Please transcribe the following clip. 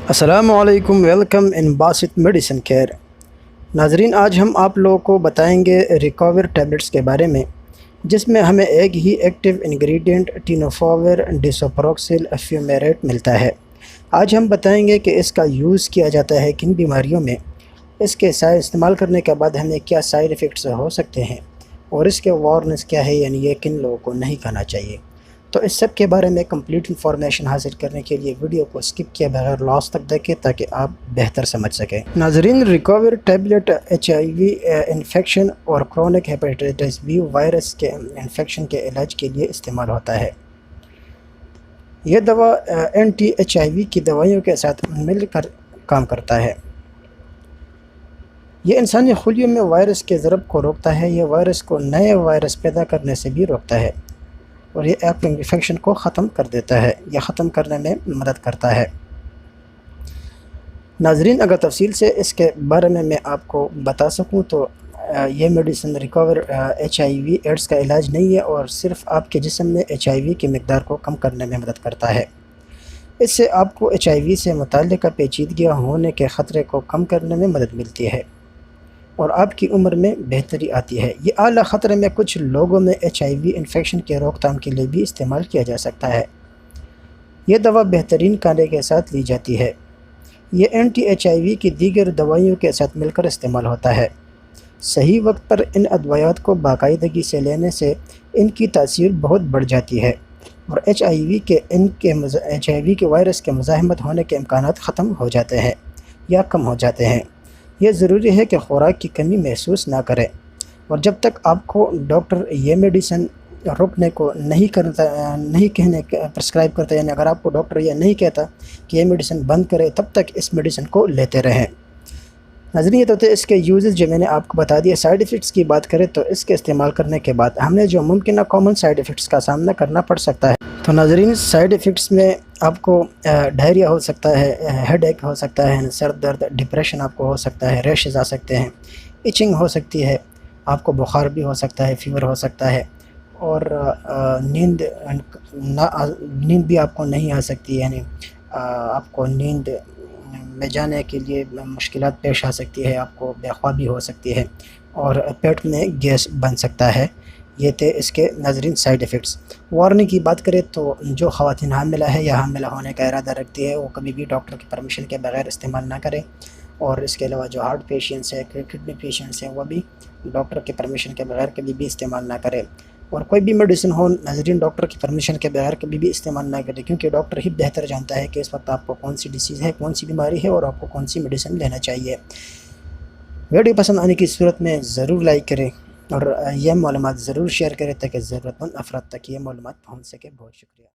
السلام علیکم، welcome in Basit medicine care. ناظرین، آج ہم آپ لوگوں کو بتائیں گے ریکوور ٹیبلٹس کے بارے میں، جس میں ہمیں ایک ہی active ingredient tenofovir disoproxil fumarate ملتا ہے۔ آج ہم بتائیں گے کہ اس کا یوز کیا جاتا ہے کن بیماریوں میں، اس کے استعمال کرنے کے بعد ہمیں کیا سائیڈ ایفیکٹس ہو سکتے ہیں، اور اس کے وارننگز کیا ہے، یعنی یہ کن لوگوں کو نہیں کھانا چاہیے۔ تو اس سب کے بارے میں کمپلیٹ انفارمیشن حاصل کرنے کے لیے ویڈیو کو اسکپ کیے بغیر لاسٹ تک دیکھیں تاکہ آپ بہتر سمجھ سکیں۔ ناظرین، ریکوور ٹیبلٹ HIV انفیکشن اور کرونک ہیپیٹائٹس B وائرس کے انفیکشن کے علاج کے لیے استعمال ہوتا ہے۔ یہ دوا اینٹی HIV کی دوائیوں کے ساتھ مل کر کام کرتا ہے۔ یہ انسانی خلیوں میں وائرس کے ضرب کو روکتا ہے۔ یہ وائرس کو نئے وائرس پیدا کرنے سے بھی روکتا ہے، اور یہ انفیکشن کو ختم کر دیتا ہے یا ختم کرنے میں مدد کرتا ہے۔ ناظرین، اگر تفصیل سے اس کے بارے میں آپ کو بتا سکوں تو یہ میڈیسن ریکوور HIV ایڈز کا علاج نہیں ہے، اور صرف آپ کے جسم میں HIV کی مقدار کو کم کرنے میں مدد کرتا ہے۔ اس سے آپ کو HIV سے متعلقہ پیچیدگیاں ہونے کے خطرے کو کم کرنے میں مدد ملتی ہے، اور آپ کی عمر میں بہتری آتی ہے۔ یہ اعلیٰ خطرے میں کچھ لوگوں میں HIV انفیکشن کے روک تھام کے لیے بھی استعمال کیا جا سکتا ہے۔ یہ دوا بہترین کھانے کے ساتھ لی جاتی ہے۔ یہ اینٹی HIV کی دیگر دوائیوں کے ساتھ مل کر استعمال ہوتا ہے۔ صحیح وقت پر ان ادویات کو باقاعدگی سے لینے سے ان کی تاثیر بہت بڑھ جاتی ہے، اور HIV کے وائرس کے مزاحمت ہونے کے امکانات ختم ہو جاتے ہیں یا کم ہو جاتے ہیں۔ یہ ضروری ہے کہ خوراک کی کمی محسوس نہ کریں، اور جب تک آپ کو ڈاکٹر یہ میڈیسن روکنے کو نہیں پرسکرائب کرتا، یعنی اگر آپ کو ڈاکٹر یہ نہیں کہتا کہ یہ میڈیسن بند کرے، تب تک اس میڈیسن کو لیتے رہیں۔ ناظرین، یہ تو تھے اس کے یوزز جو میں نے آپ کو بتا دیا۔ سائیڈ ایفیکٹس کی بات کریں تو اس کے استعمال کرنے کے بعد ہم نے جو ممکنہ کامن سائیڈ ایفیکٹس کا سامنا کرنا پڑ سکتا ہے۔ تو ناظرین، سائیڈ ایفیکٹس میں آپ کو ڈائریا ہو سکتا ہے، ہیڈ ایک ہو سکتا ہے، سر درد، ڈپریشن آپ کو ہو سکتا ہے، ریشز آ سکتے ہیں، ایچنگ ہو سکتی ہے، آپ کو بخار بھی ہو سکتا ہے، فیور ہو سکتا ہے، اور نیند بھی آپ کو نہیں آ سکتی، یعنی آپ کو نیند میں جانے کے لیے مشکلات پیش آ سکتی ہے، آپ کو بے خوابی ہو سکتی ہے، اور پیٹ میں گیس بن سکتا ہے۔ یہ تھے اس کے ناظرین سائیڈ ایفیکٹس۔ وارننگ کی بات کریں تو جو خواتین حاملہ ہے یا حاملہ ہونے کا ارادہ رکھتی ہے، وہ کبھی بھی ڈاکٹر کی پرمیشن کے بغیر استعمال نہ کریں، اور اس کے علاوہ جو ہارٹ پیشنٹس ہیں، کڈنی پیشنٹس ہیں، وہ بھی ڈاکٹر کی پرمیشن کے بغیر کبھی بھی استعمال نہ کریں، اور کوئی بھی میڈیسن ہو ناظرین ڈاکٹر کی پرمیشن کے بغیر کبھی بھی استعمال نہ کریں، کیونکہ ڈاکٹر ہی بہتر جانتا ہے کہ اس وقت آپ کو کون سی ڈیزیز ہے، کون سی بیماری ہے، اور آپ کو کون سی میڈیسن لینا چاہیے۔ ویڈیو پسند آنے کی صورت میں ضرور لائک کریں، اور یہ معلومات ضرور شیئر کریں تاکہ ضرورت مند افراد تک یہ معلومات پہنچ سکے۔ بہت شکریہ۔